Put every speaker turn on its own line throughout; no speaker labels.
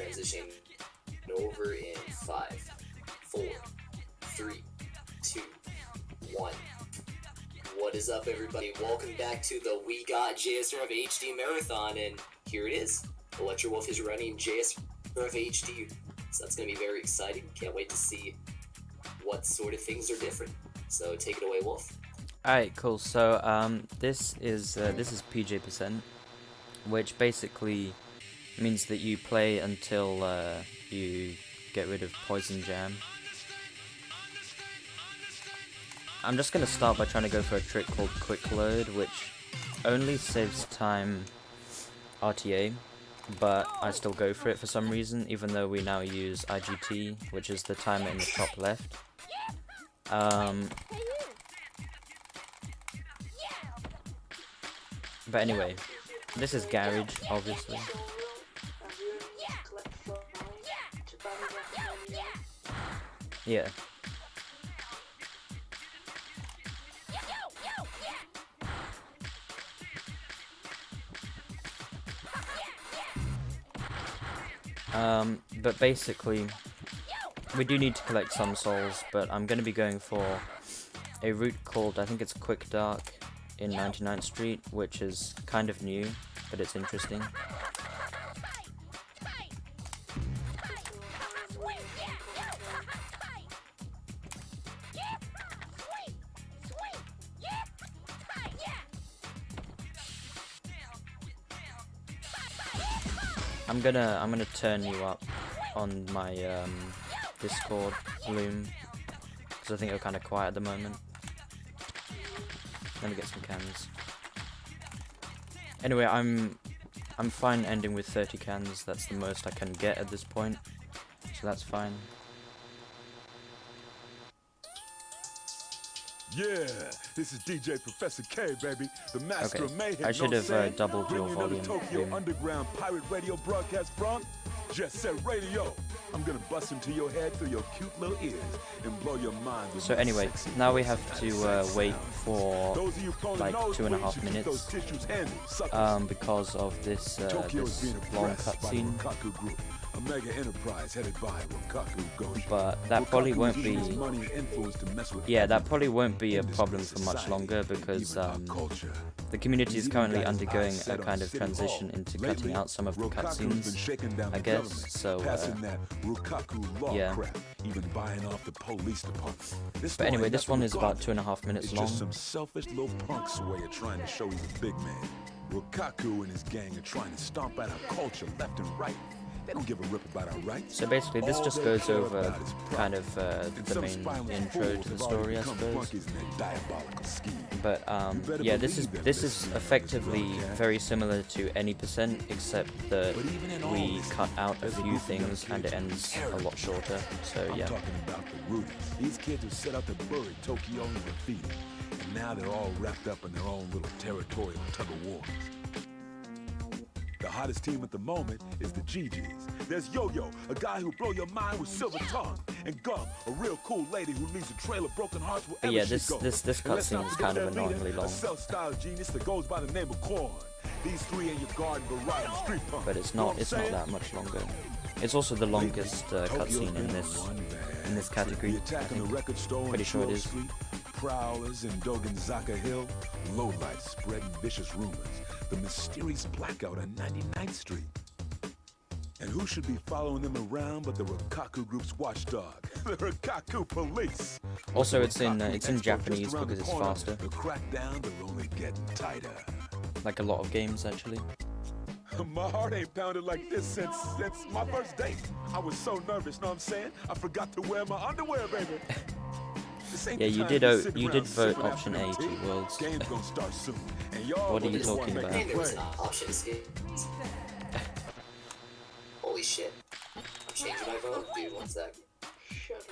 transitioning over in 5, 4, 3, 2, 1. What is up, everybody? Welcome back to the WeGotJSRFHD Marathon, and here it is. Electrowolf is running JSRFHD, so that's going to be very exciting. Can't wait to see what sort of things are different. So take it away, Wolf.
Alright, cool. So this is PJ%, which basically means that you play until you get rid of Poison Jam. I'm just gonna start by trying to go for a trick called Quick Load, which only saves time RTA, but I still go for it for some reason, even though we now use IGT, which is the timer in the top left. But anyway, this is Garage, obviously. Yeah. But basically, we do need to collect some souls, but I'm going to be going for a route called, I think it's Quick Dark in 99th Street, which is kind of new, but it's interesting. I'm gonna turn you up on my Discord Bloom, because I think you're kind of quiet at the moment. Let me get some cans. Anyway, I'm fine ending with 30 cans. That's the most I can get at this point, so that's fine.
Yeah, this is DJ Professor K, baby, the master of mayhem.
I should have doubled your volume.
Tokyo Underground pirate radio broadcast from Jet Set Radio. I'm gonna bust into your head through your cute little ears and blow your mind with
so anyway, now we have to wait for like 2.5 minutes because of this long cutscene.
A mega enterprise headed by Rukaku.
But that probably won't be. Yeah, that probably won't be a problem for much longer because the community is currently undergoing a kind of transition into cutting out some of the cutscenes, I guess. So yeah. But anyway, this one is about 2.5 minutes long.
Just some selfish little punk's way of trying to show he's a big man. Rukaku and his gang are trying to stomp out our culture left and right. They don't give a rip about our rights.
So basically, this just goes over kind of the main intro to the story, I suppose. But yeah, this is effectively very similar to any percent, except that we cut out a few things and it ends a lot shorter. So yeah.
I'm talking about the Rudies. These kids who set out to bury Tokyo and defeat it, and now they're all wrapped up in their own little territorial tug-of-wars. The hottest team at the moment is the GGs. There's Yo-Yo, a guy who blow your mind with silver tongue, and Gum, a real cool lady who leaves a trail of broken hearts wherever
but yeah,
she goes.
this cutscene is kind of annoyingly long.
A self-styled genius that goes by the name of Corn. These three in your garden variety street punk.
But it's not that much longer. It's also the longest cutscene in this category. I think. Pretty sure it is.
Prowlers in Dogenzaka Hill, lowlights spreading vicious rumors. The mysterious blackout on 99th Street. And who should be following them around but the Rukaku Group's watchdog, the Rukaku Police.
Also, it's in Japanese because it's faster.
The crackdowns are only getting tighter.
Like a lot of games, actually.
My heart ain't pounded like this since my first date. I was so nervous, know what I'm saying? I forgot to wear my underwear, baby.
Yeah, you did vote option A, 2 worlds. What are you talking about?
Option C. Holy shit. I'm changing my vote, dude, one sec.
Shut
up,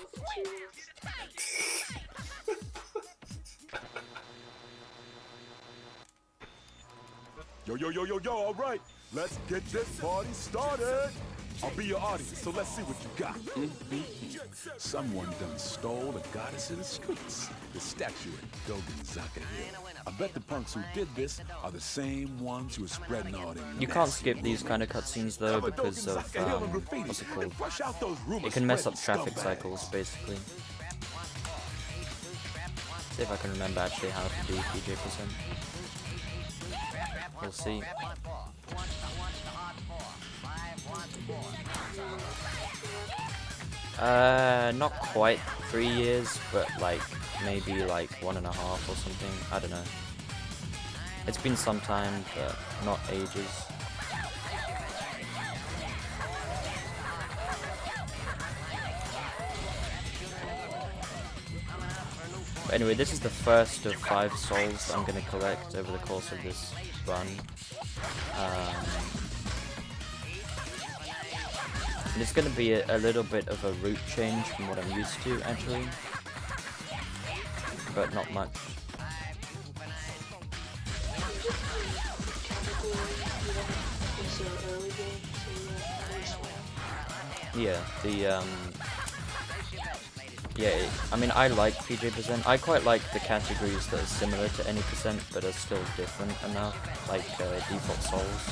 Yo, all right. Let's get this party started. I'll be your audience, so let's see what you got. Someone done stole a goddess of the streets, the statue at Dogen Hill. I bet the punks who did this are the same ones who are spreading all them.
You can't skip these kind of cutscenes though because of what's it called? It can mess up traffic cycles basically. See if I can remember actually how to do PJ%. We'll see. Not quite 3 years, but like maybe like 1.5 or something. I don't know. It's been some time, but not ages. But anyway, this is the first of 5 souls that I'm going to collect over the course of this run. And it's going to be a little bit of a route change from what I'm used to, actually. But not much. Yeah, I mean, I like PJ%. I quite like the categories that are similar to any percent, but are still different enough, like default souls.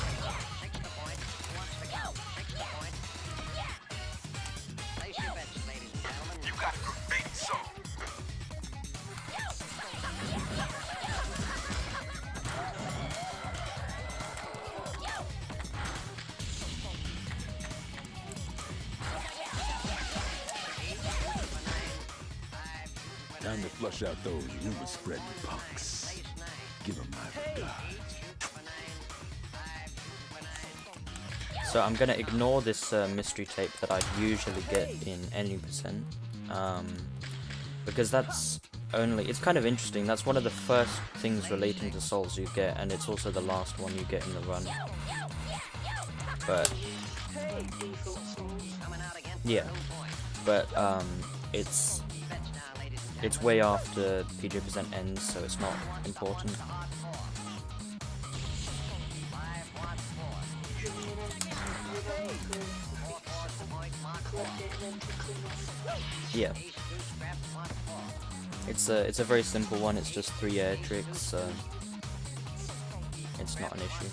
Time to flush out those rumor-spreading punks. Give them my regards.
So I'm gonna ignore this mystery tape that I usually get in any percent, because that's it's kind of interesting. That's one of the first things relating to souls you get, and it's also the last one you get in the run. But yeah, but it's way after PJ% ends, so it's not important. Yeah. It's a very simple one, it's just 3 air tricks, so it's not an issue.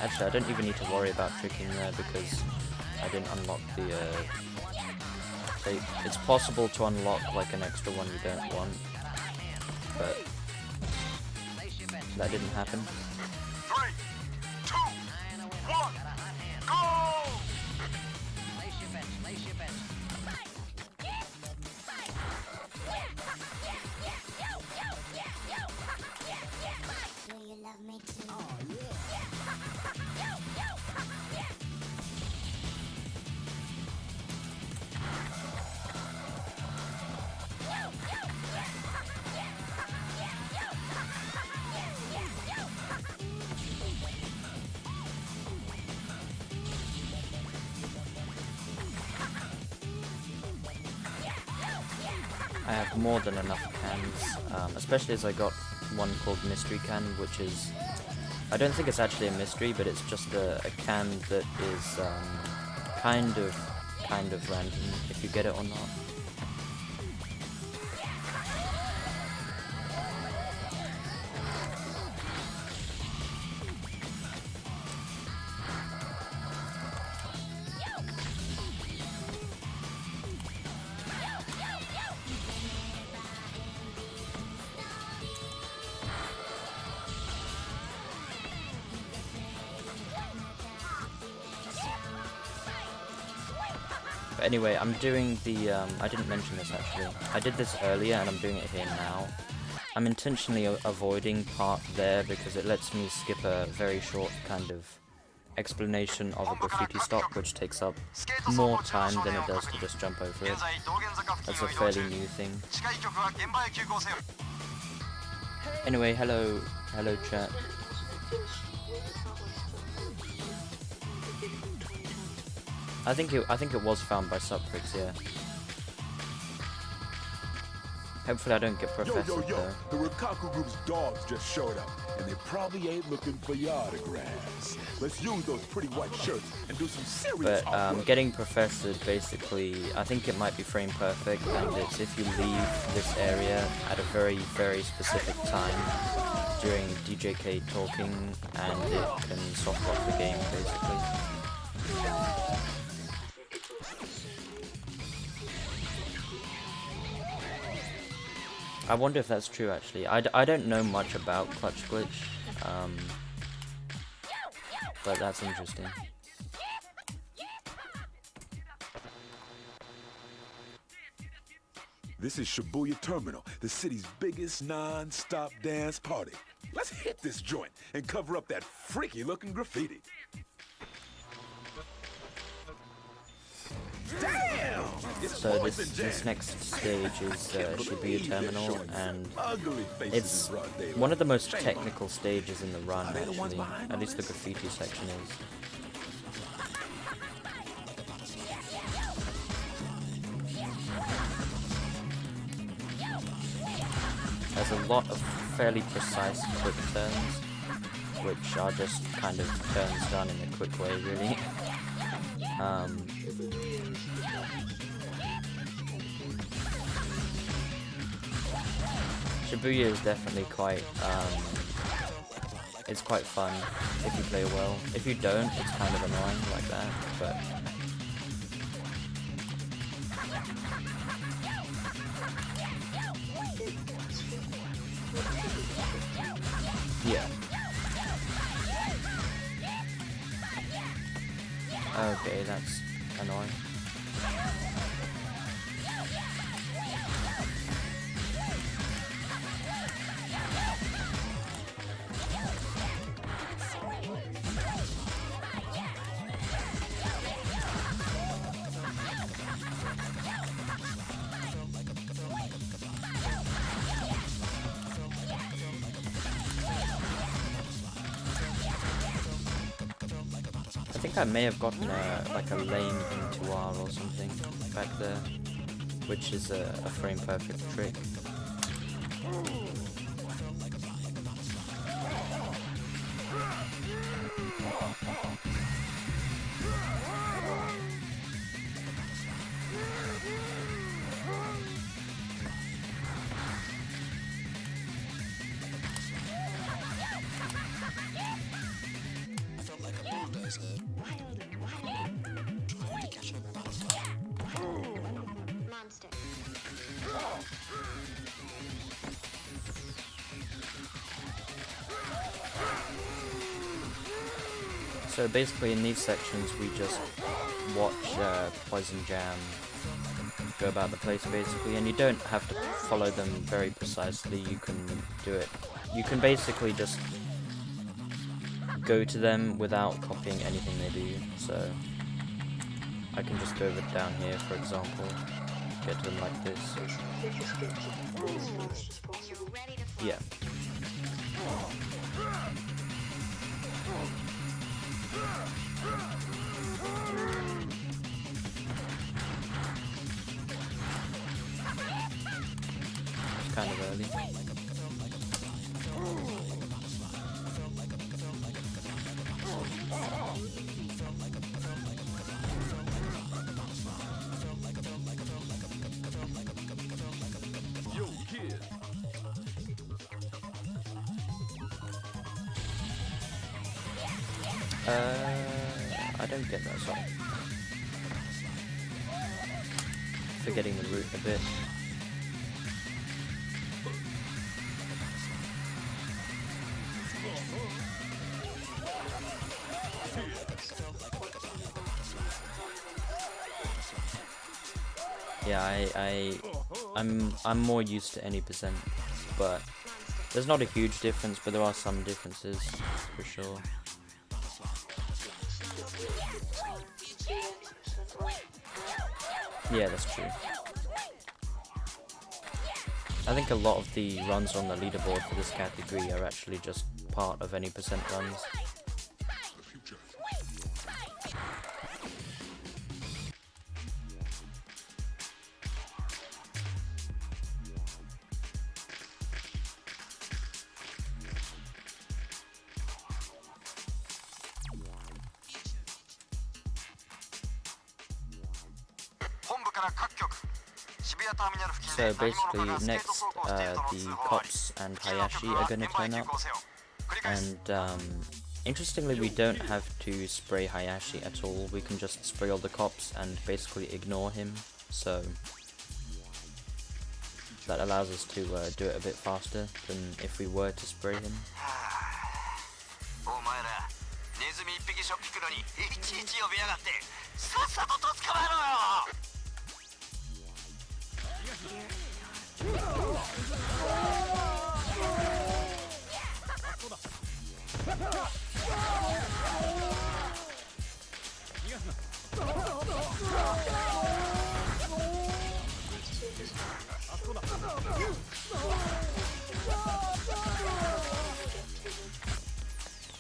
Actually, I don't even need to worry about tricking there because I didn't unlock the tape. It's possible to unlock like an extra one you don't want, but that didn't happen.
3, 2, 1, go!
Do you love me too?
I have more than enough cans, especially as I got one called Mystery Can, which is, I don't think it's actually a mystery, but it's just a can that is kind of random if you get it or not. But anyway, I'm doing the, I didn't mention this actually. I did this earlier and I'm doing it here now. I'm intentionally avoiding part there because it lets me skip a very short kind of explanation of a graffiti stop, which takes up more time than it does to just jump over it. That's a fairly new thing. Anyway, hello chat. I think it was found by Suprix, yeah. Hopefully I don't get
Yo,
professed
yo, yo,
though.
the Rikaku group's dogs just showed up, and they probably ain't looking for your autographs. Let's use those pretty white shirts and do some serious hard work.
Getting professored, basically, I think it might be frame perfect, and it's if you leave this area at a very, very specific time during DJK talking, and it can soft lock the game, basically. I wonder if that's true, actually. I don't know much about Clutch Glitch, but that's interesting.
This is Shibuya Terminal, the city's biggest non-stop dance party. Let's hit this joint and cover up that freaky-looking graffiti. Damn!
So this next stage is Shibuya Terminal, and it's one of the most technical stages in the run, actually. At least the graffiti section is. There's a lot of fairly precise quick turns, which are just kind of turns done in a quick way, really. Shibuya is definitely quite, it's quite fun if you play well. If you don't, it's kind of annoying like that, but... yeah. Okay, that's annoying. I think I may have gotten like a lame into R or something back there, which is a frame perfect trick.
Monster.
So basically in these sections we just watch Poison Jam go about the place basically, and you don't have to follow them very precisely. You can do it. You can basically just go to them without copying anything they do. So I can just go over down here, for example, get to them like this. Yeah. It's kind of early.
Yo, kid.
I don't get that song. Forgetting the route a bit. Yeah, I'm more used to any percent, but there's not a huge difference, but there are some differences for sure. Yeah, that's true. I think a lot of the runs on the leaderboard for this category are actually just part of any percent runs. So basically, next the cops and Hayashi are gonna turn up, and interestingly, we don't have to spray Hayashi at all. We can just spray all the cops and basically ignore him. So that allows us to do it a bit faster than if we were to spray him.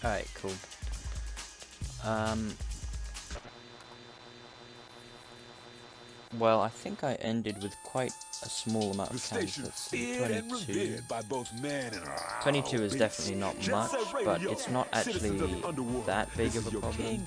Alright, cool. Well, I think I ended with quite a small amount of tanks. Let's see, 22. 22 is definitely not much, but it's not actually that big of a problem. I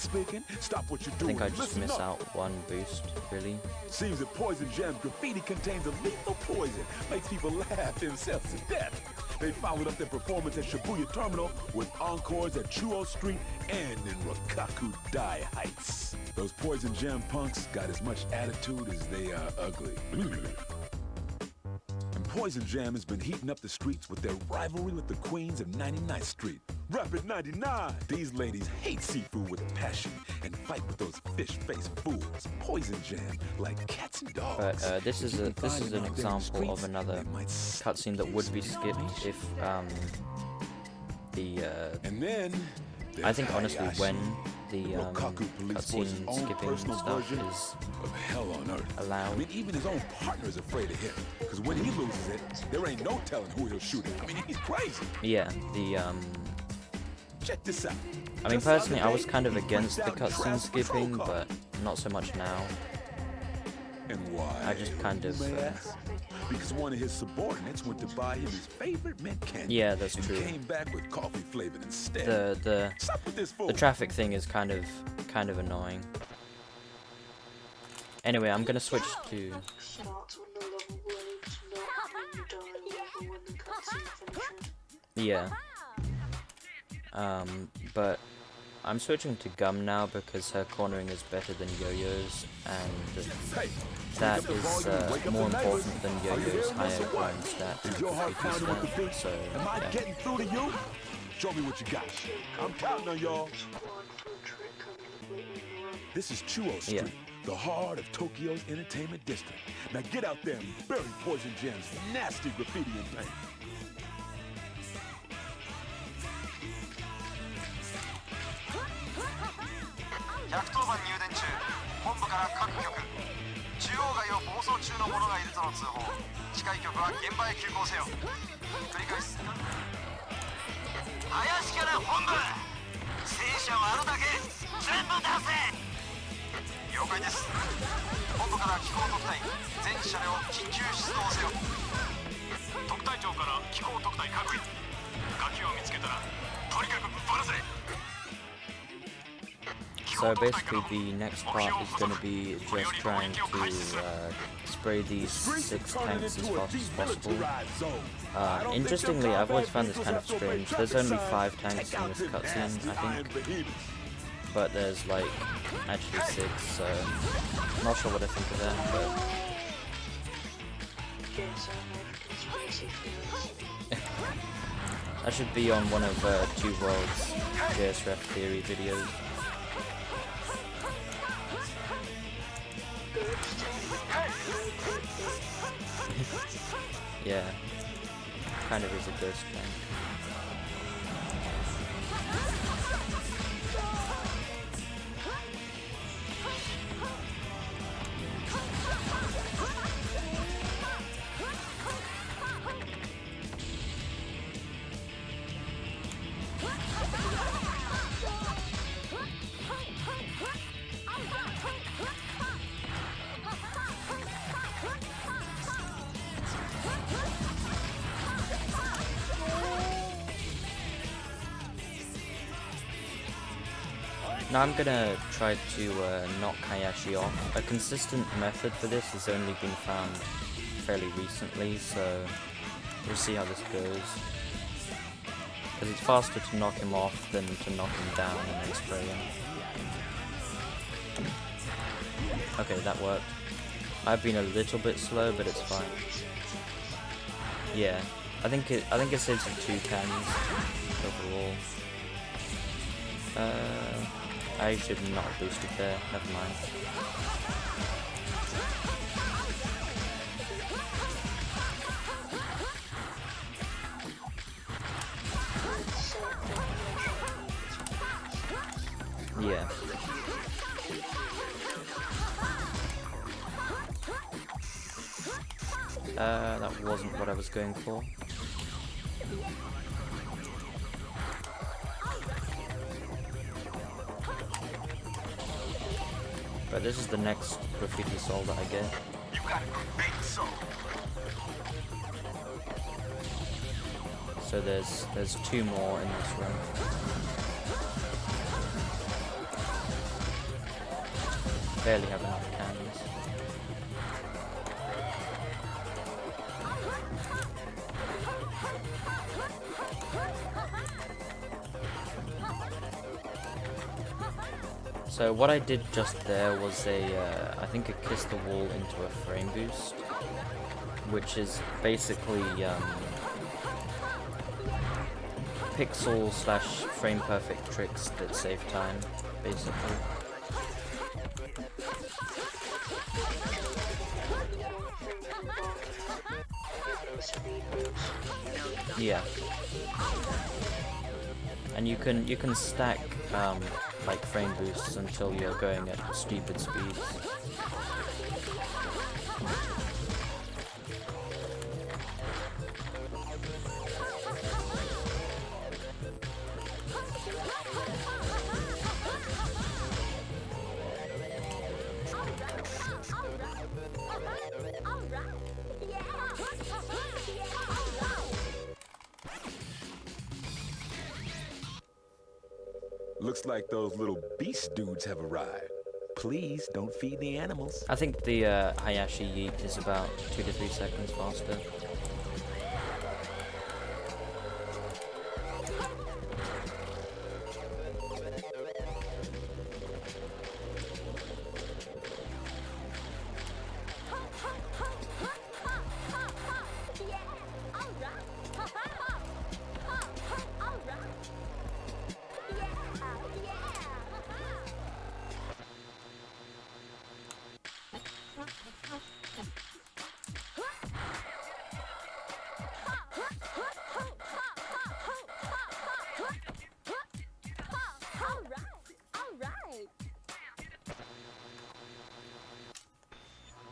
think I just miss out one boost, really.
Seems that Poison Jam graffiti contains a lethal poison, makes people laugh themselves to death. They followed up their performance at Shibuya Terminal with encores at Chuo Street and in Rakaku Dai Heights. Those Poison Jam punks got as much attitude as they are ugly. And Poison Jam has been heating up the streets with their rivalry with the queens of 99th Street. Rapid 99! These ladies hate seafood with a passion and fight with those fish-faced fools. Poison Jam like cats and dogs.
But this is an example of another cutscene that would be skipped if
and then
I think honestly when the cutscene skipping stuff is
hell on earth.
allowed.
I mean, even his own partner is afraid of him, because when he loses it, there ain't no telling who he'll shoot at. I mean, he's crazy.
Yeah, the
Check this out.
I mean, personally, I was kind of against the cutscene skipping, but not so much now.
And why?
I just kind of
because one of his subordinates went to buy him his favorite mint candy.
Yeah, that's
and
true.
Came back with coffee flavored instead. Stop with this fool.
The traffic thing is kind of annoying. Anyway, I'm gonna switch to. Yeah. But I'm switching to Gum now because her cornering is better than Yo-Yo's, and that is more important than Yo-Yo's higher ground stat and PP stat. So
am I getting through to you? Show me what you got. I'm counting on y'all. This is Chuo Street, the heart of Tokyo's entertainment district. Now get out there and bury Poison Jam's nasty graffiti and paint.
So basically the next part is going to be just trying to spray these 6 tanks as fast as possible. Interestingly, I've always found this kind of strange. There's only 5 tanks in this cutscene, I think. But there's like actually 6, so I'm not sure what I think of that, but that should be on one of 2 Worlds JSRF Theory videos. Yeah, kind of is a ghost tank. Now I'm gonna try to knock Hayashi off. A consistent method for this has only been found fairly recently, so we'll see how this goes. Because it's faster to knock him off than to knock him down and then spray him. Okay, that worked. I've been a little bit slow, but it's fine. Yeah, I think it saves you 2 cannons overall. I should not have boosted there, never mind. Yeah. That wasn't what I was going for. But this is the next graffiti soul that I get. So there's 2 more in this room. Barely have enough cannons. So what I did just there was I think a kiss the wall into a frame boost, which is basically pixel / frame perfect tricks that save time, basically. Yeah. And you can stack like frame boosts until you're going at stupid speeds.
Looks like those little beast dudes have arrived. Please don't feed the animals.
I think the Hayashi yeet is about 2 to 3 seconds faster.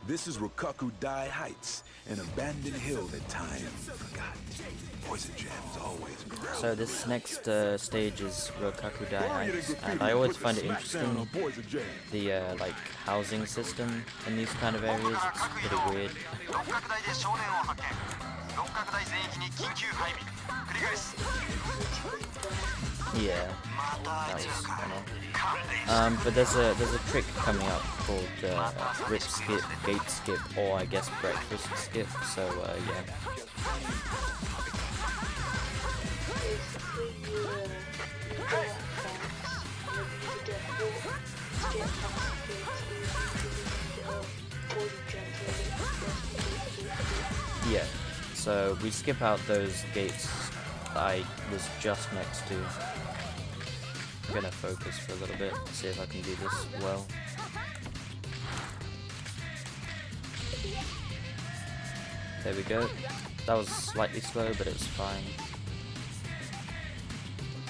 This is WeGotJSRFHD Heights, an abandoned hill that time forgot. Poison Jam's always around.
So this next stage is WeGotJSRFHD Heights, and I always find it interesting, the like housing system in these kind of areas. It's pretty weird. Yeah, that was funny. But there's a trick coming up called rip skip, gate skip, or I guess breakfast skip. So yeah. Yeah. So we skip out those gates that I was just next to. I'm gonna focus for a little bit, see if I can do this well. There we go. That was slightly slow, but it's fine.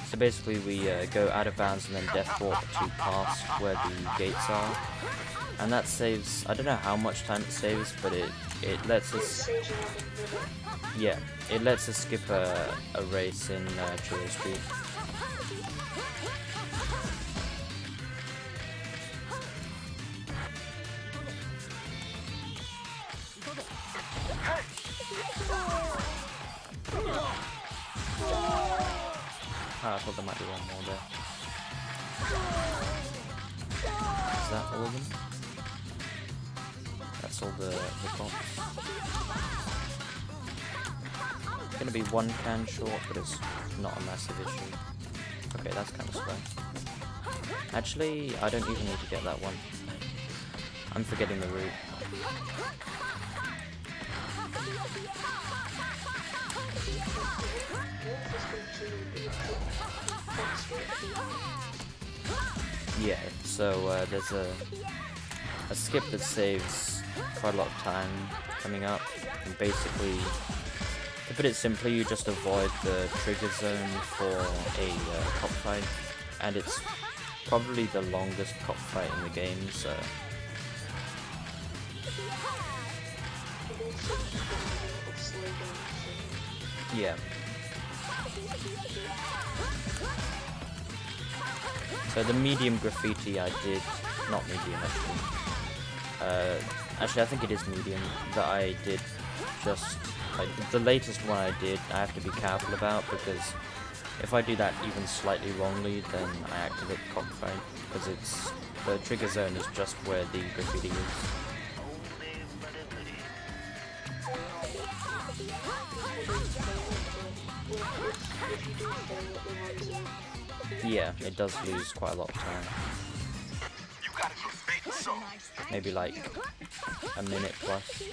So basically we go out of bounds and then death warp to past where the gates are. And that saves, I don't know how much time it saves, but it lets us, yeah, it lets us skip a race in Churro Street. I thought there might be one more there. that all of them? That's all the cops. It's gonna be one can short, but it's not a massive issue. Okay, that's kind of slow. Actually, I don't even need to get that one. I'm forgetting the route. Yeah, so there's a skip that saves quite a lot of time coming up, and basically, to put it simply, you just avoid the trigger zone for a cop fight, and it's probably the longest cop fight in the game, so... Yeah. So the medium graffiti I did, not medium actually I think it is medium, that I did just, like, the latest one I did I have to be careful about, because if I do that even slightly wrongly, then I activate the cockfight, because it's, the trigger zone is just where the graffiti is. Yeah, it does lose quite a lot of time. Maybe like a minute plus.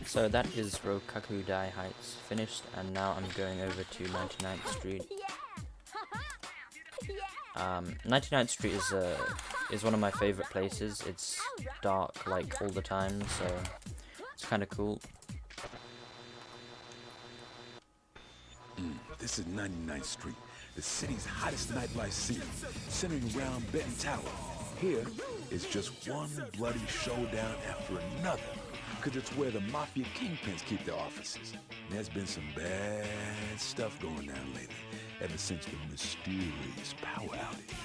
So that is Rokakudai Heights finished, and now I'm going over to 99th Street. 99th Street is one of my favorite places. It's dark like all the time, so it's kind of cool.
This is 99th Street, the city's hottest nightlife scene, centering around Benton Tower. Here is just one bloody showdown after another, because it's where the mafia kingpins keep their offices. And there's been some bad stuff going down lately, ever since the mysterious power outage.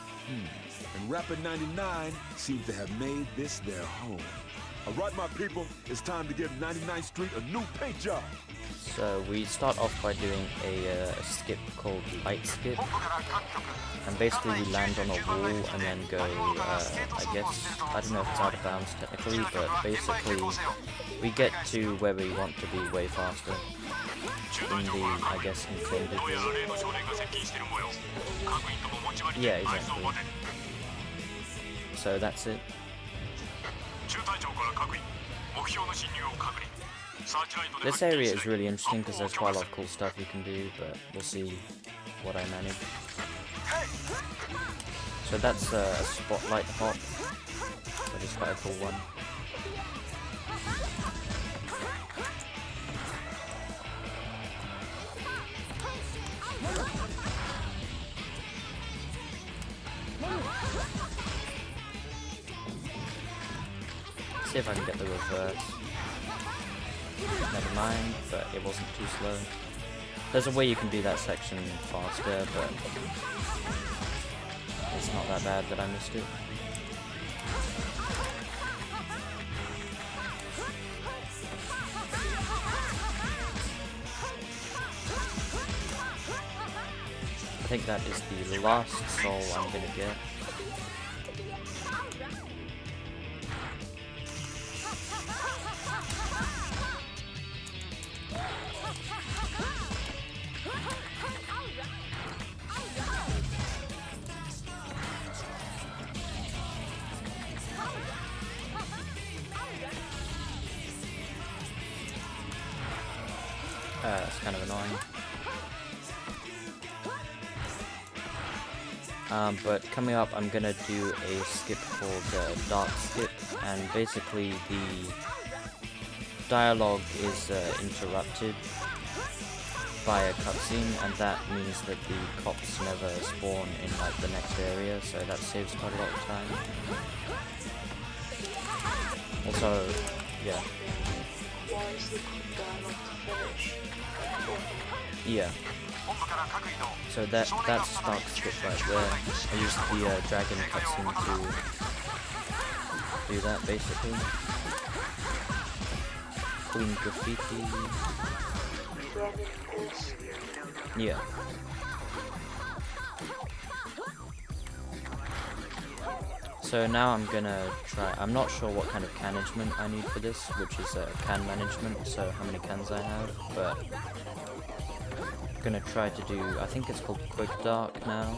And Rapid 99 seems to have made this their home. All right, my people, it's time to give 99th Street a new paint job.
So we start off by doing a skip called Light Skip, and basically we land on a wall and then go, I guess, I don't know if it's out of bounds technically, but basically we get to where we want to be way faster in the, I guess, intended way. Yeah, exactly. So that's it. This area is really interesting because there's quite a lot of cool stuff you can do, but we'll see what I manage. So that's a spotlight hop, which is quite a cool one. See if I can get the reverse. Never mind, but it wasn't too slow. There's a way you can do that section faster, but it's not that bad that I missed it. I think that is the last soul I'm gonna get. It's kind of annoying. But coming up, I'm gonna do a skip called Dark Skip, and basically the dialogue is interrupted by a cutscene, and that means that the cops never spawn in like the next area, so that saves quite a lot of time. Also, yeah. Yeah. So that's Stark skip right there. I used the dragon cutscene to do that basically. Clean graffiti. Yeah. So now I'm gonna try, I'm not sure what kind of management I need for this, which is can management, so how many cans I have, but I'm gonna try to do, I think it's called Quick Dark now.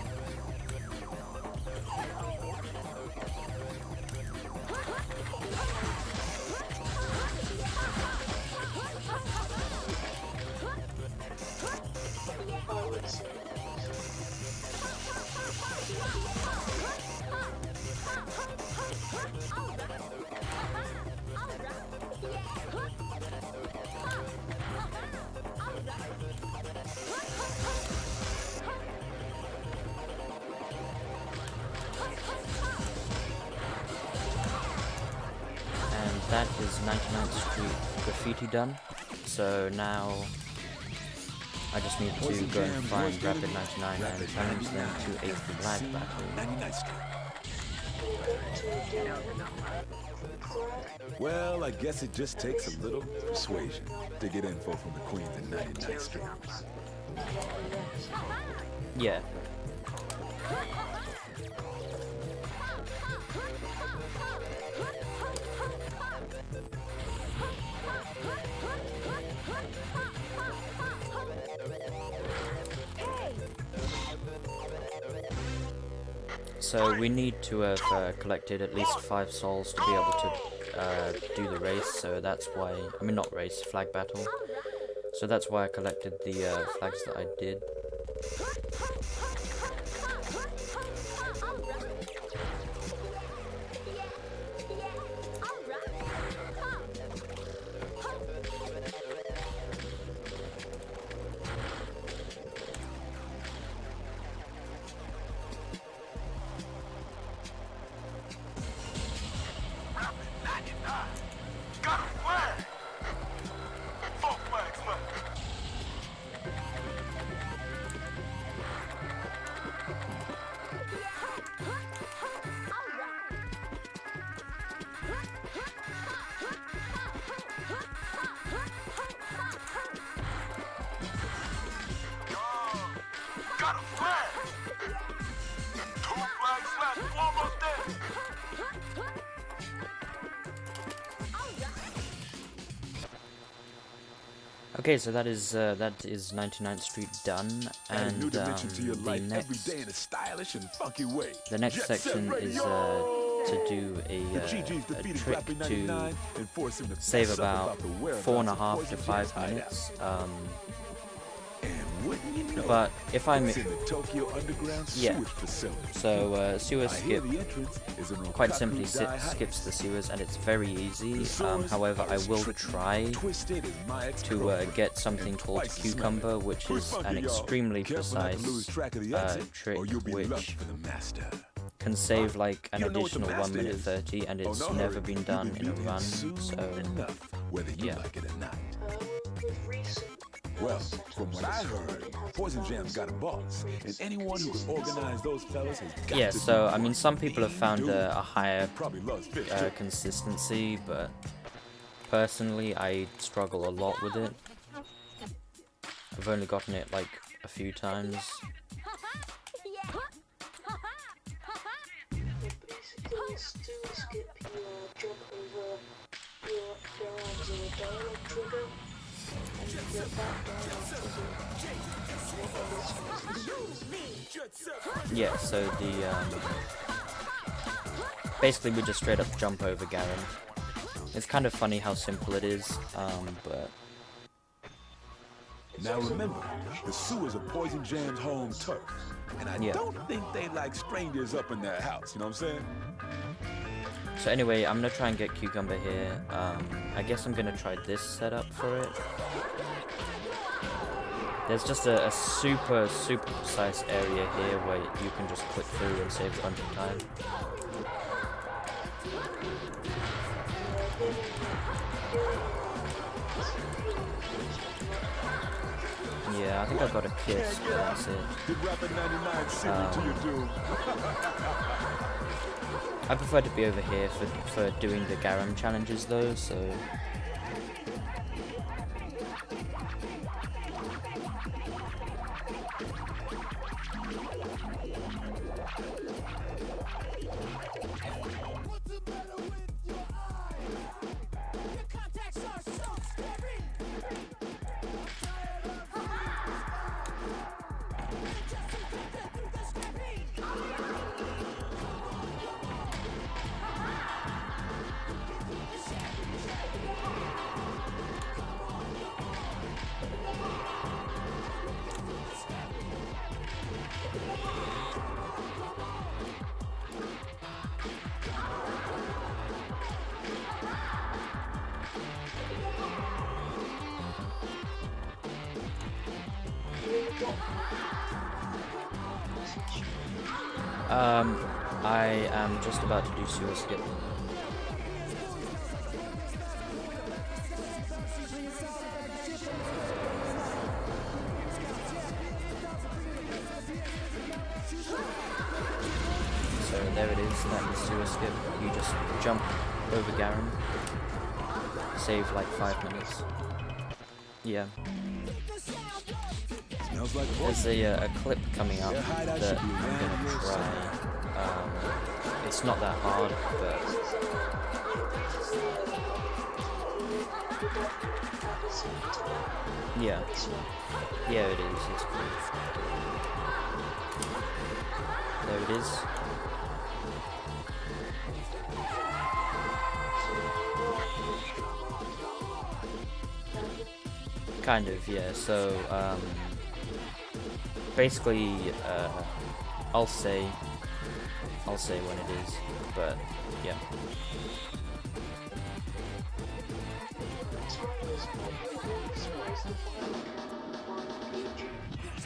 That is 99th Street graffiti done. So now I just need to go and find Rapid 99 and challenge them to a flag battle.
Well, I guess it just takes a little persuasion to get info from the queens at 99th Street.
Yeah. So we need to have collected at least 5 souls to be able to do the race, so that's why, I mean not race, flag battle. So that's why I collected the flags that I did. Okay, so that is 99th Street done, and the next section is to do a trick to save about 4.5 to 5 minutes. But if I'm yeah, so sewer skip quite simply skips the sewers, and it's very easy. However, I will try to get something called cucumber, which is an extremely precise trick which can save like an additional 1 minute 30, and it's never been done in a run. So yeah.
Well, from what I heard, Poison Jam's got a boss, and anyone who can organize those fellas has got
yeah,
to
so I mean, some people have found a higher consistency, but personally, I struggle a lot with it. I've only gotten it like a few times. Yeah, so the basically we just straight up jump over Garen. It's kind of funny how simple it is, but
now remember, the sewers are Poison Jam's home turf, and I don't think they like strangers up in their house. You know what I'm saying?
So anyway, I'm gonna try and get cucumber here. I guess I'm gonna try this setup for it. There's just a super precise area here where you can just click through and save a bunch of time. Yeah, Yeah, I think I got a kiss, but that's it. I prefer to be over here for doing the Garam challenges though, so... I am just about to do sewer skip. So there it is, that is sewer skip. You just jump over Garam, save like 5 minutes. Yeah. There's a clip coming up that I'm gonna try. It's not that hard, but yeah, it is. It's cool. There it is. Kind of, yeah. So basically, I'll say when it is, but yeah.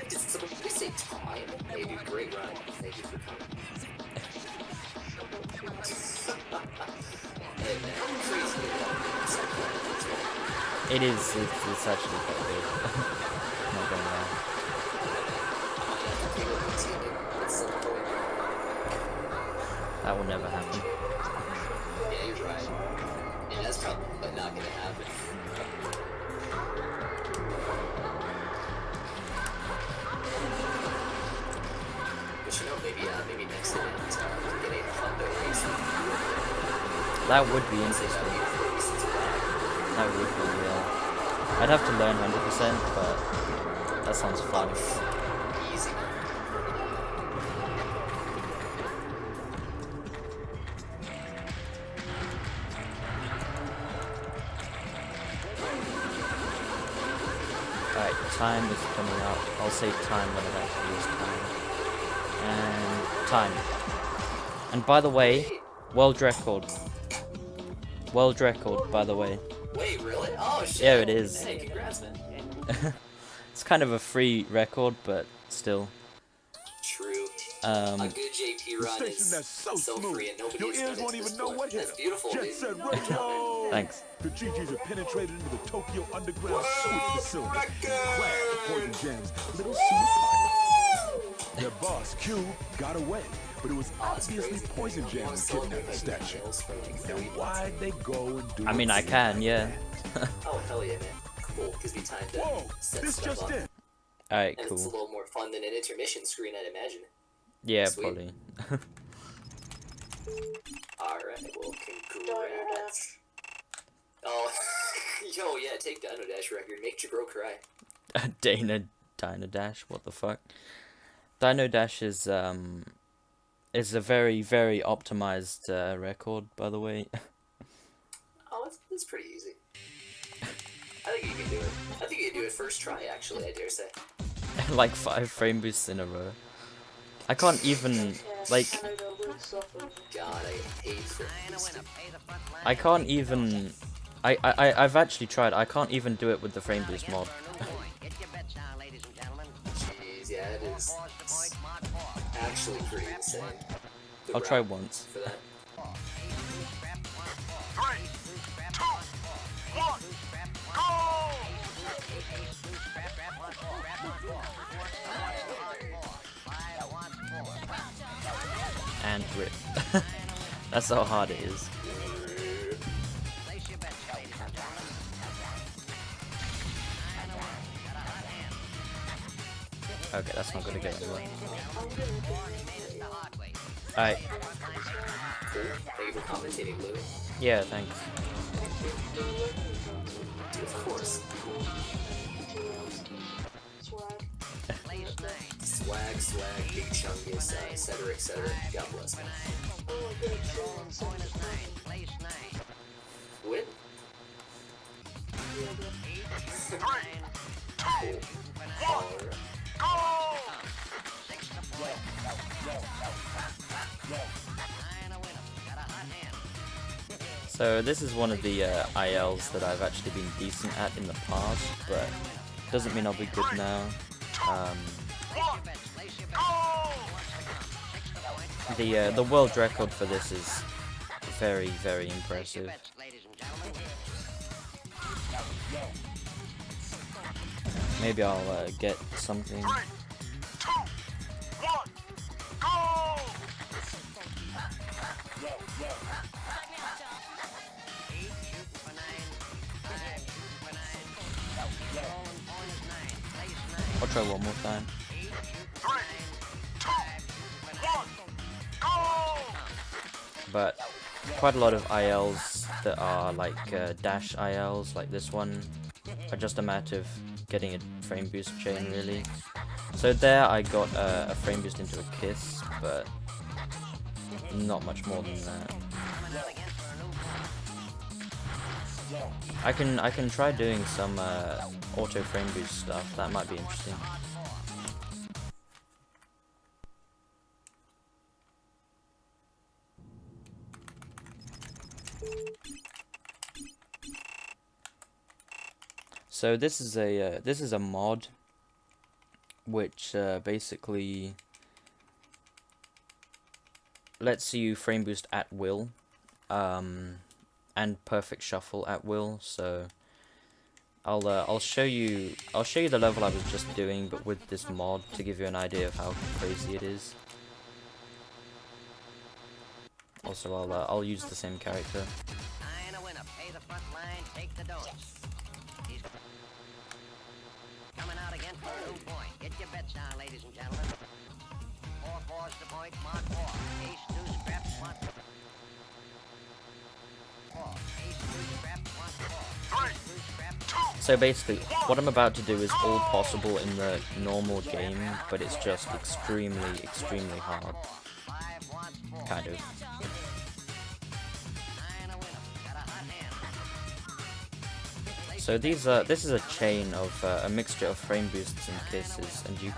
Did somebody say time? Maybe great run. Thank you for coming.
It is. It's actually quite good. Not gonna lie. That will never happen.
Yeah, you're right. Yeah, that's probably not gonna happen. But you know, maybe next event, get a Honda race.
That would be interesting. That would be, yeah. I'd have to learn 100%, but that sounds fun.
Easy.
Alright, time is coming up. I'll say time when it actually is time. And time. And by the way, world record. World record, by the way.
Wait, really? Oh shit.
Yeah, it is.
Hey, congrats, man.
It's kind of a free record, but still.
True. A good JP run is so free and nobody's done it before. That's beautiful, dude.
Thanks.
The GGs have penetrated into the Tokyo Underground sewage facility. Grabbed Poison Jam's little sewer pipe. Their boss, Q, got away, but it was obviously Poison Jam who kidnapped the statue. Now why'd they go and do
I mean, I can, yeah.
Oh, hell yeah, man. Cool, gives me time to set
this
stuff
just
up.
in.
Alright,
And it's a
cool.
little more fun than an intermission screen, I'd imagine.
Yeah,
Sweet.
probably.
Alright, well, congrats. Oh, yo, yeah, take Dino Dash record. Make your bro cry.
Dino Dash, what the fuck? Dino Dash is a very, very optimized record, by the way.
Oh, it's pretty easy. I think you can do it. I think you can do it first try, actually, I dare say.
Like 5 frame boosts in a row. I can't even, like...
God, I hate this.
I can't even... I've actually tried. I can't even do it with the frame boost mod.
Jeez, yeah, it is actually pretty insane.
I'll try once.
For that.
3, 2, 1, go!
and grip. That's how hard it is. Okay, that's not gonna get anywhere. Alright.
Cool. Thank you for commentating, Lou.
Yeah, thanks.
Of course. Swag, Big Chungus, etc., etc. God bless. Win?
So this is one of the ILs that I've actually been decent at in the past, but doesn't mean I'll be good now. The world record for this is very, very impressive. Maybe I'll get something. I'll try one more time. But quite a lot of ILs that are like dash ILs, like this one, are just a matter of getting a frame boost chain, really. So there I got a frame boost into a kiss, but not much more than that. I can try doing some auto frame boost stuff. That might be interesting. So this is a mod which basically lets you frame boost at will, and perfect shuffle at will. So I'll show you the level I was just doing, but with this mod, to give you an idea of how crazy it is. Also, I'll use the same character.
Coming out again for a new point. Get your bets down, ladies and gentlemen. 4-4's the point, mark 4. Ace, 2, scrap, 1. 4. Ace, 2, scrap, 1, 4. Ace, 2, scrap, 2.
So basically, what I'm about to do is all possible in the normal game, but it's just extremely, extremely hard. Kind of. So this is a chain of a mixture of frame boosts and kisses, and you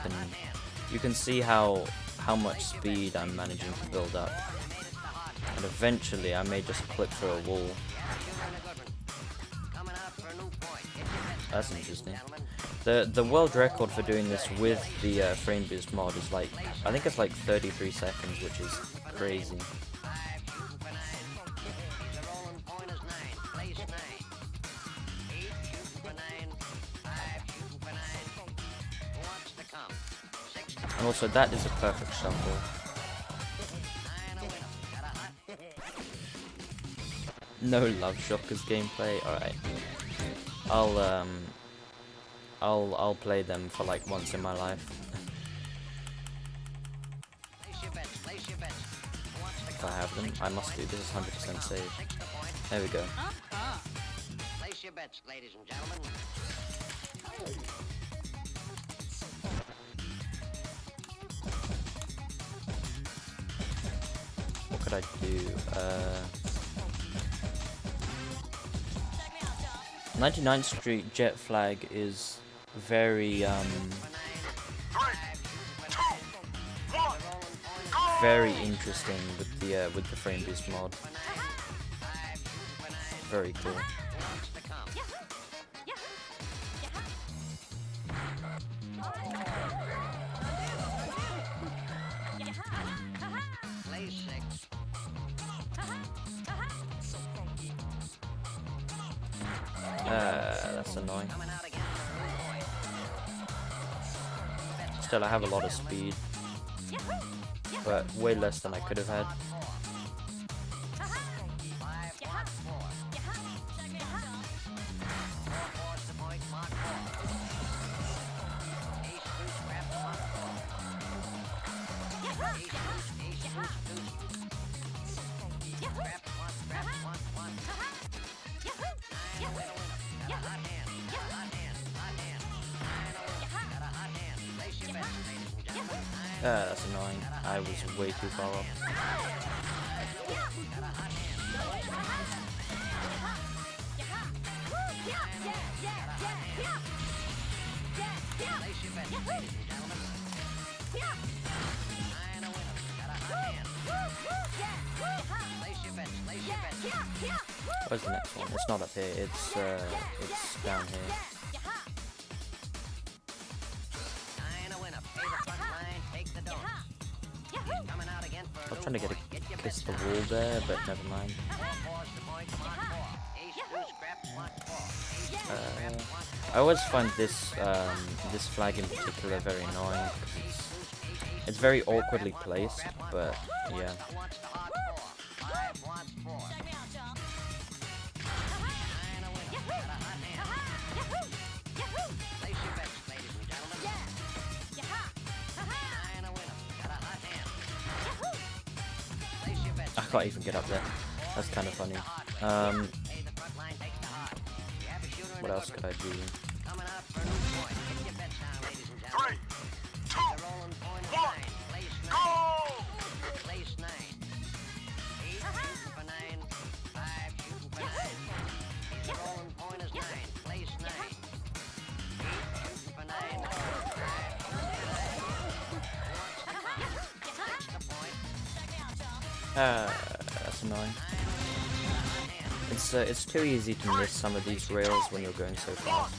can see how much speed I'm managing to build up. And eventually I may just clip through a wall. That's interesting. The world record for doing this with the frame boost mod is like, I think it's like 33 seconds, which is crazy. And also, that is a perfect shuffle. No Love Shockers gameplay. Alright. I'll play them for like once in my life. If I have them, I must do. This is 100% safe. There we go.
Place your bets, ladies and gentlemen.
What could I do? 99th Street Jet Flag is very very interesting with the frame boost mod. Very cool. That's annoying. Still, I have a lot of speed. but way less than I could have had. That's annoying. I was way too far off. Where's the next one? It's not up here. It's down here. I was trying to get a kiss the wall there, but never mind. I always find this this flag in particular very annoying. It's very awkwardly placed, but yeah. I can't even get up there. That's kind of funny. What else could I do?
3, 2, 1, go!
Place 9. 8 shooting for 9. 5 shooting for 9. The rolling point is 9. Place 9. 8 shooting for 9. 5 point.
That's annoying. It's too easy to miss some of these rails when you're going so fast.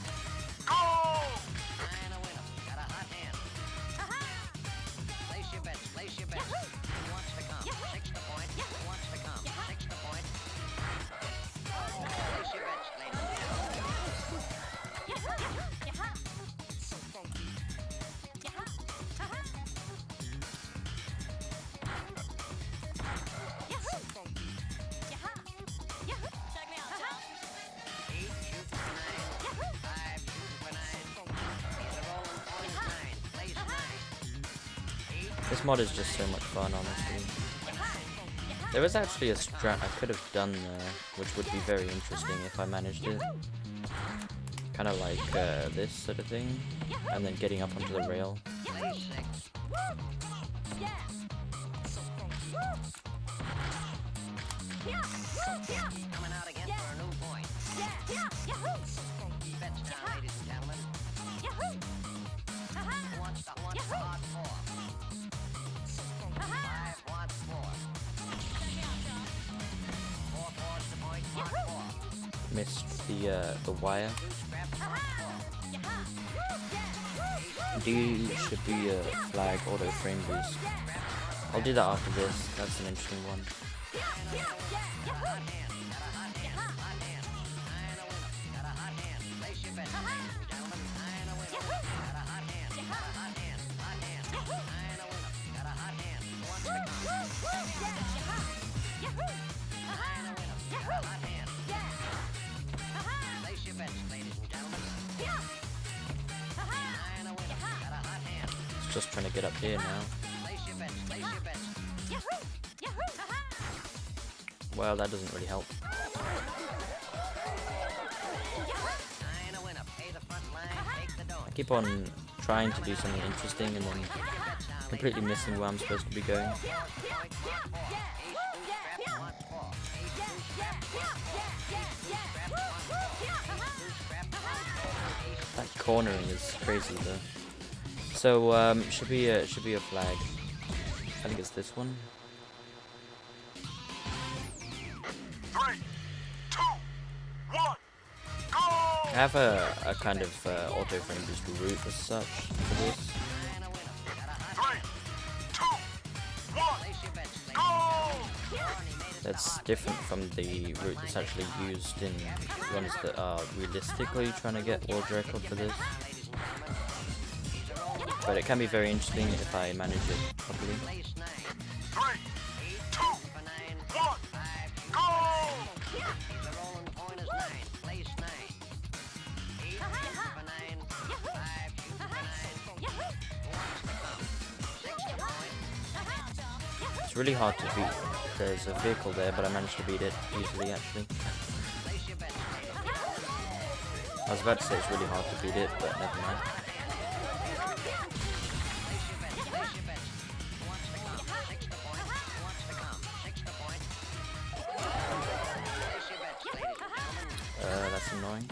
This mod is just so much fun, honestly. There was actually a strat I could have done there, which would be very interesting if I managed it. Kind of like this sort of thing, and then getting up onto the rail.
Coming out again for a new point. Bets now, ladies and gentlemen. Who wants the hard 4? 5 wants 4. 4 towards the point, mark 4.
Missed the wire. D should be a flag auto frame boost. I'll do that after this. That's an interesting one. Just trying to get up here now. Well, that doesn't really help. I keep on trying to do something interesting and then completely missing where I'm supposed to be going. That cornering is crazy though. So should be a flag. I think it's this one.
3, 2, 1, go!
I have a kind of auto frame boost route as such for this.
3, 2, 1, go!
That's different from the route that's actually used in runs that are realistically trying to get world record for this. but it can be very interesting if I manage it properly.
Place 9.
3, 2, 1, go!
The rolling point is 9. Place 9. 8 for 9. 5 for 9. Who wants to come? 6 to point.
It's really hard to beat. There's a vehicle there, but I managed to beat it easily actually.
Place your bets, ladies.
I was about to say it's really hard to beat it, but never mind.
Place your bets. Place your bets. Who wants to come? 6 to point. Who wants to come? 6 to point. Place your bets, ladies and gentlemen.
That's annoying.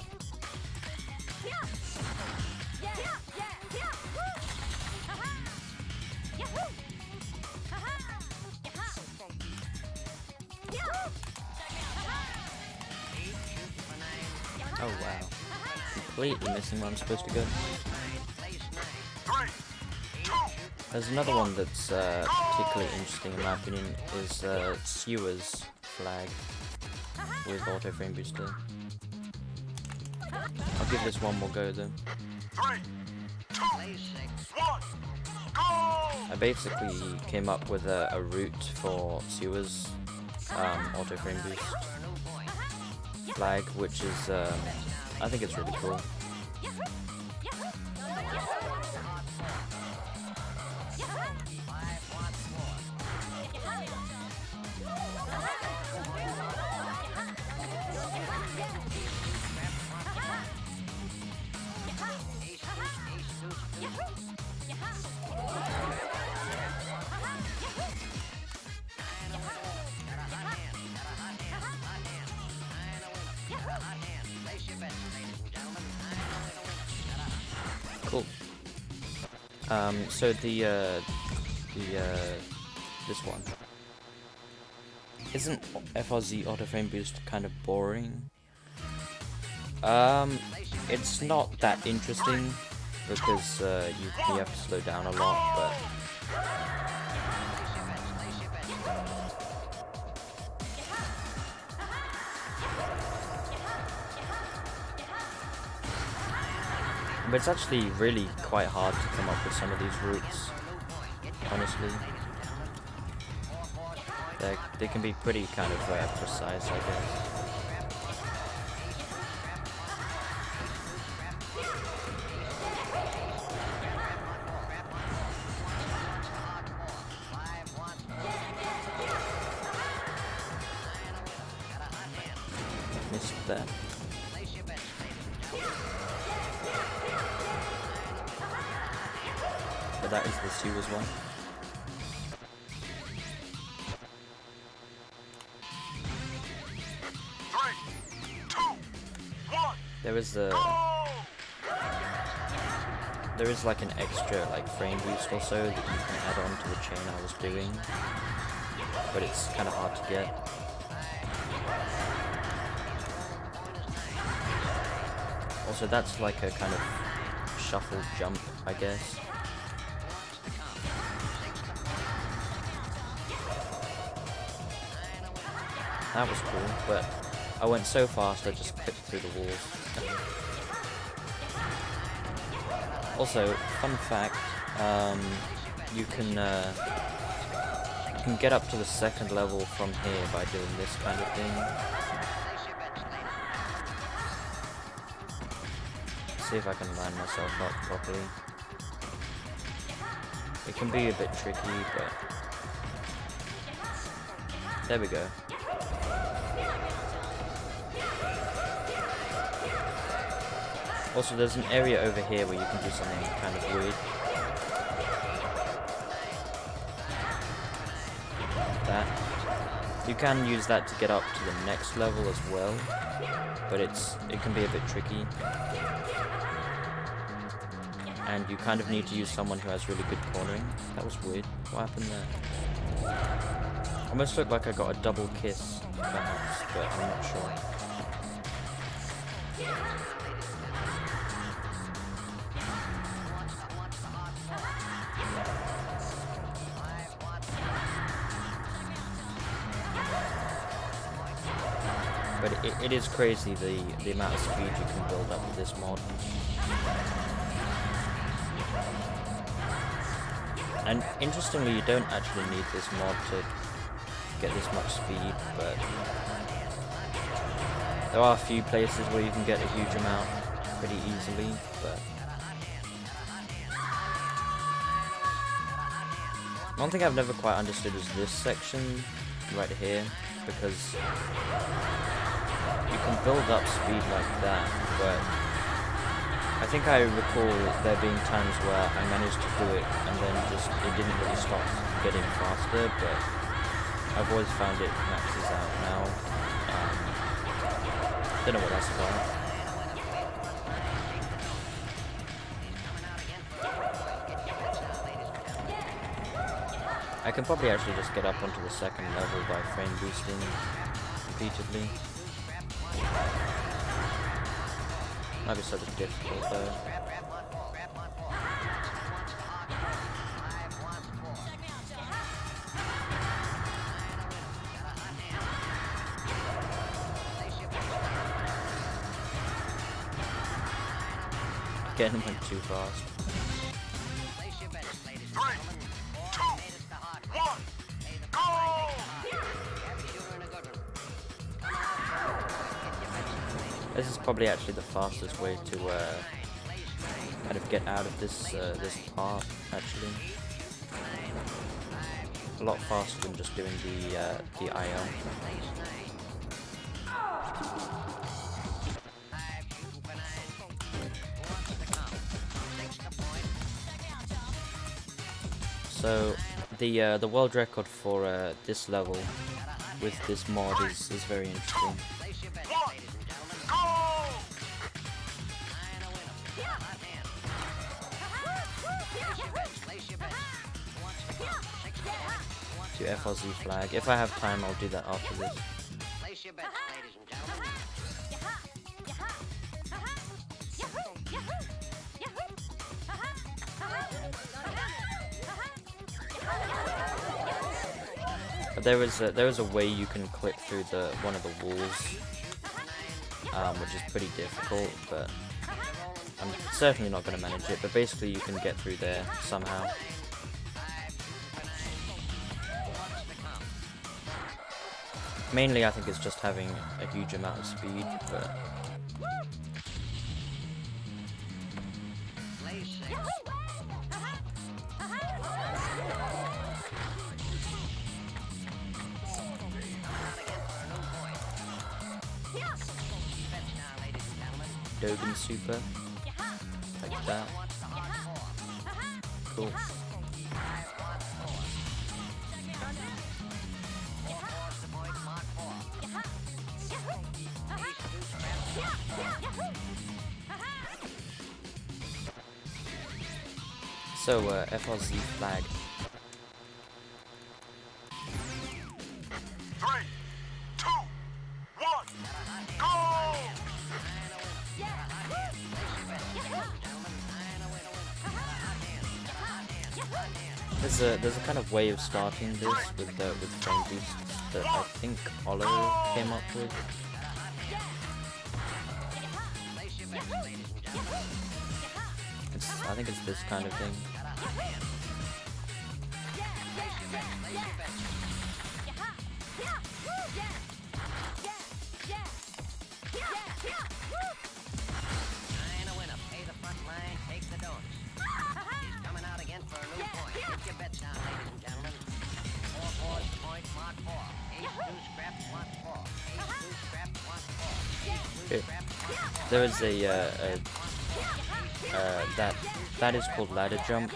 Oh wow. Completely missing where I'm supposed to go. There's another one that's particularly interesting in my opinion is Sewer's flag with auto frame booster. I'll give this one more go though.
3, 2, 1, go!
I basically came up with a route for Sewer's auto frame boost flag, which is I think it's really cool. Cool. So this one isn't FRZ auto frame boost kind of boring? It's not that interesting because you have to slow down a lot, but it's actually really quite hard to come up with some of these routes, honestly. They can be pretty kind of precise, I guess. Missed that. But that is the Sewers one. There is like an extra like frame boost or so that you can add on to the chain I was doing, but it's kind of hard to get. Also, that's like a kind of shuffle jump, I guess. That was cool, but I went so fast I just clipped through the walls. Also, fun fact, you can get up to the second level from here by doing this kind of thing. See if I can line myself up properly. It can be a bit tricky, but there we go. Also, there's an area over here where you can do something kind of weird. That. You can use that to get up to the next level as well, but it can be a bit tricky. And you kind of need to use someone who has really good cornering. That was weird. What happened there? Almost looked like I got a double kiss, perhaps, but I'm not sure. But it is crazy the amount of speed you can build up with this mod. And interestingly, you don't actually need this mod to get this much speed, but there are a few places where you can get a huge amount pretty easily, but one thing I've never quite understood is this section right here, because you can build up speed like that, but I think I recall there being times where I managed to do it and then just it didn't really stop getting faster, but I've always found it maxes out now. Don't know what that's about. I can probably actually just get up onto the second level by frame boosting repeatedly. Might be sort of difficult though. Getting went too fast. This is probably actually the fastest way to kind of get out of this this part. Actually, a lot faster than just doing the IL. So the world record for this level with this mod is very interesting. To FRZ flag. If I have time, I'll do that after this.
Place your bets, ladies and gentlemen.
But there is a way you can clip through one of the walls, which is pretty difficult, but I'm certainly not going to manage it. But basically, you can get through there somehow. Mainly, I think it's just having a huge amount of speed, but Dogen Super, like that. Cool. So, FRZ flag.
3, 2, 1, go!
There's a kind of way of starting this with frame boosts that I think Olo came up with. I think it's this kind of thing. There is that is called ladder jump.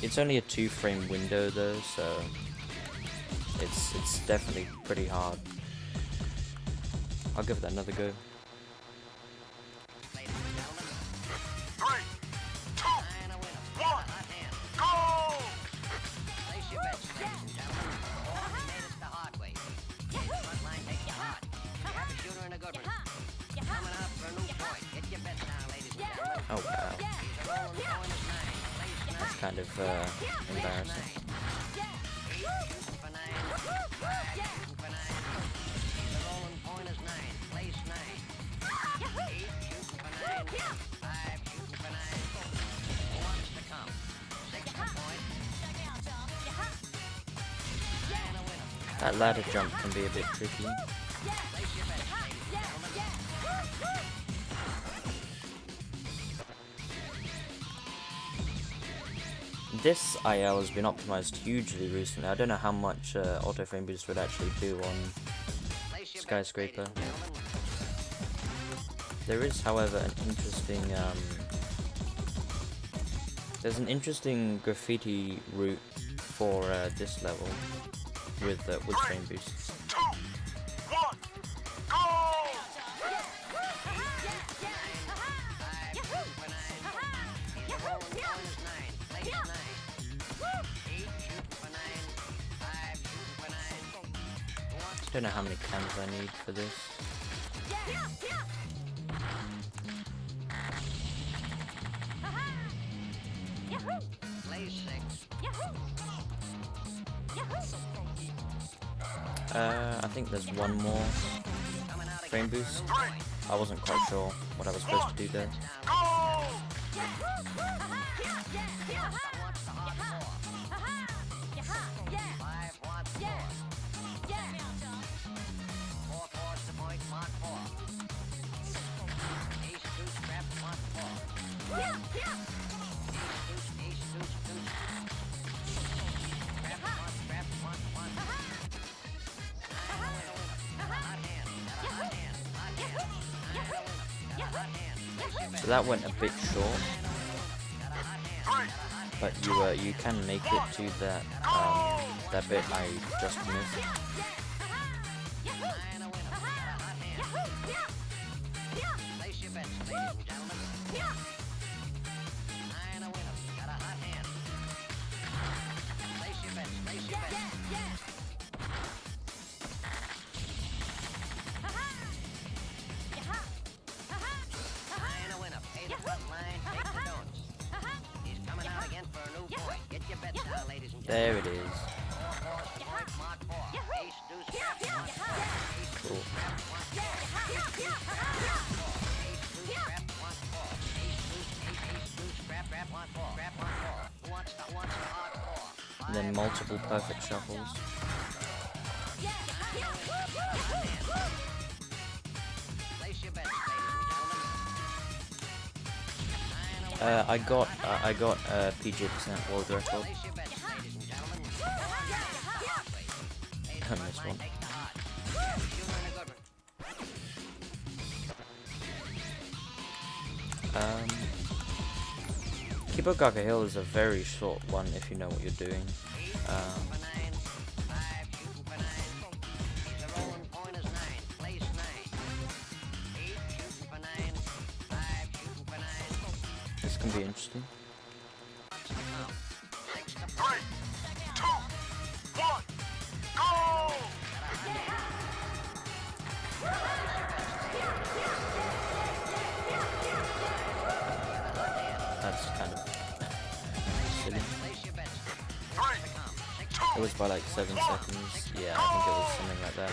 It's only a 2-frame window though, so it's definitely pretty hard. I'll give it another go.
3, 2, 1, go!
Oh wow. That's kind of embarrassing. That ladder jump can be a bit tricky. This IL has been optimized hugely recently. I don't know how much auto frame boost would actually do on Skyscraper. There is, however, an interesting there's an interesting graffiti route for this level with frame boosts. I don't know how many cans I need for this. I think there's one more frame boost. I wasn't quite sure what I was supposed to do there. So that went a bit short, but you can make it to that that bit I just missed. There it is. Cool. And then multiple perfect shuffles. I got a PG% world record. I missed one. Kibogaga Hill is a very short one if you know what you're doing. This can be interesting. That's kind of silly. It was by like 7 seconds. Yeah, I think it was something like that.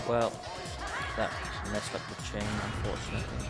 Well, that messed up the chain, unfortunately.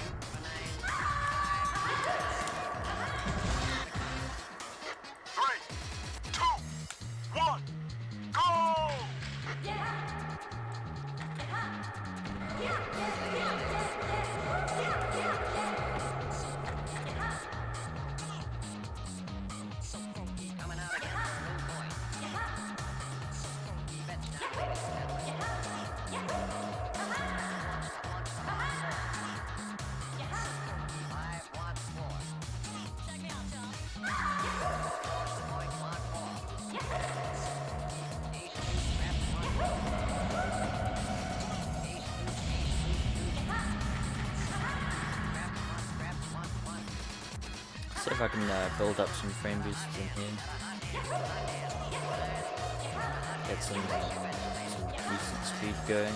See if I can build up some frame boosts in here. Get some decent speed going.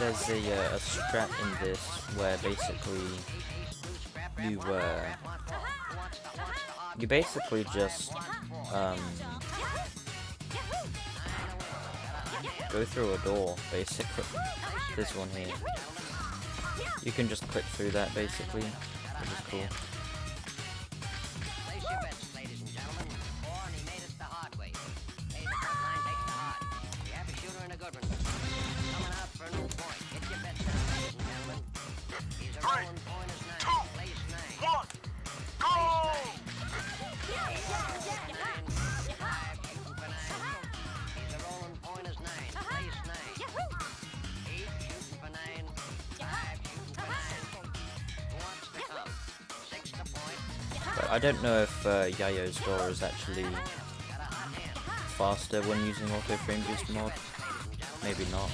there's a strap in this where basically you basically just go through a door, basically. This one here. You can just click through that, basically, which is cool.
Place your bets, ladies and gentlemen. Or he made it the hard way. Hey, the front line takes the hard. We have a shooter and a good one. Coming out for a new point. Get your bets down, ladies and gentlemen. He's a rolling point is 9. Place 9. 1. Go! Place 9. 5, shooting for 9. He's a rolling point is 9. Place 9. 8, shooting for 9. 5, shooting for 9. Who wants to come? 6 to point.
But I don't know if Yayo's door is actually faster when using auto frame boost mod. Maybe not.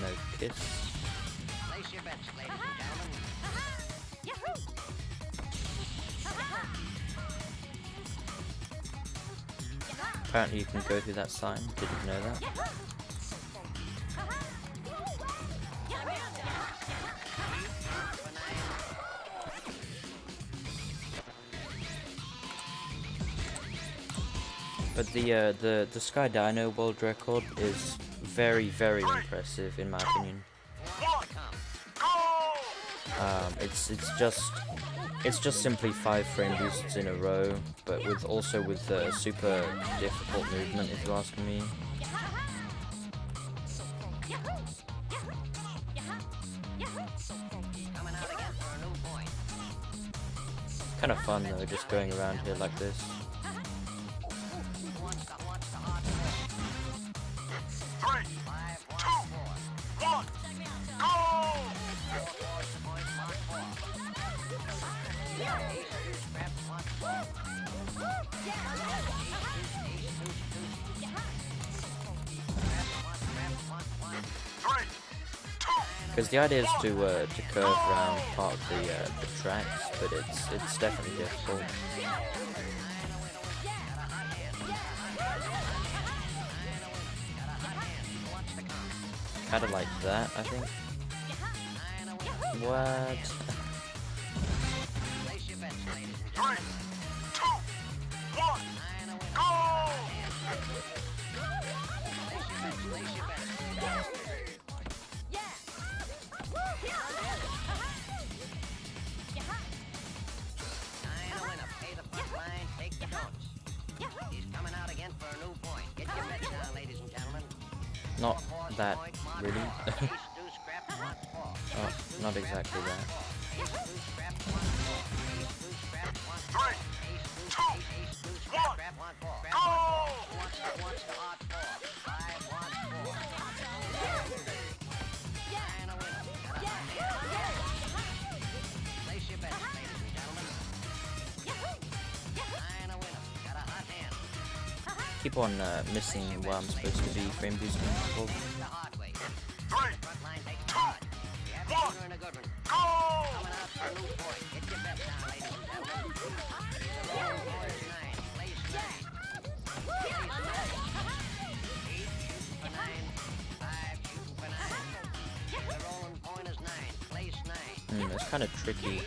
No kiss.
Place your bets, ladies and gentlemen.
Apparently you can go through that sign. Didn't know that. But the Sky Dino world record is very, very impressive in my opinion. It's just simply 5 frame boosts in a row, but also with super difficult movement, if you ask me. Kind of fun though, just going around here like this. Because the idea is to curve around part of the tracks, but it's definitely difficult. Kinda like that, I think. What? Not that, really. Oh, not exactly that. Keep on missing where I'm supposed to be frame boosting. Well, it's kind of tricky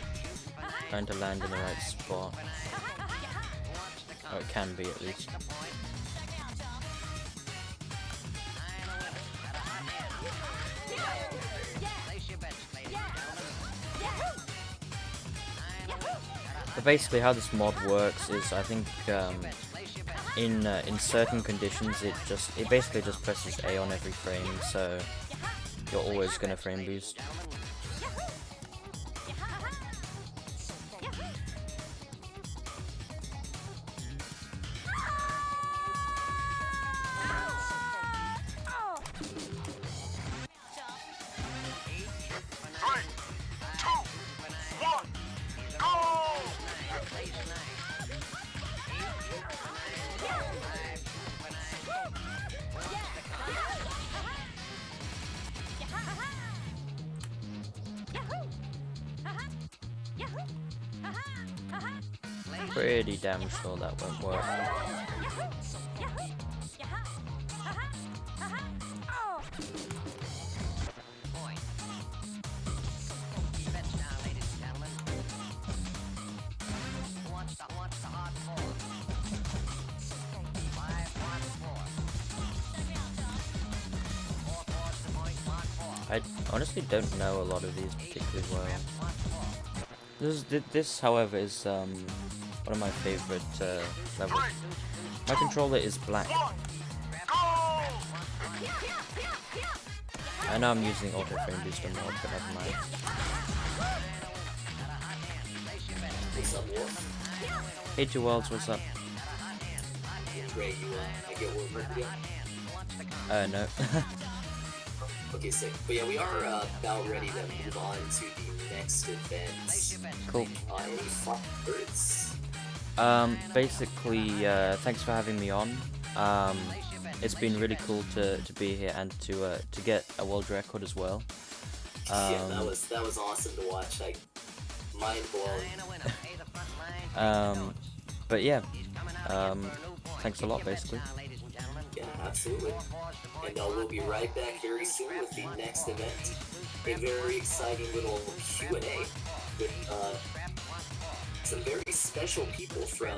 trying to land in the right spot. Oh, it can be at least. But basically how this mod works is, I think, in certain conditions it basically just presses A on every frame, so you're always gonna frame boost. pretty damn sure that won't work. I honestly don't know a lot of these particularly well. This, however, is one of my favorite levels. My controller is black. I know I'm using auto frame booster mode, but never mind.
What's up, Wolf?
Hey, 2 Worlds, what's up?
Great, I get work again?
No.
Okay, sick. But yeah, we are about ready to move on to the next event.
Cool.
Any favorites?
Basically, thanks for having me on. It's been really cool to be here and to get a world record as well.
Yeah, that was awesome to watch. Like, mind blown.
But yeah, thanks a lot, basically.
Yeah, absolutely. And we'll be right back very soon with the next event. A very exciting little Q&A with some very special people from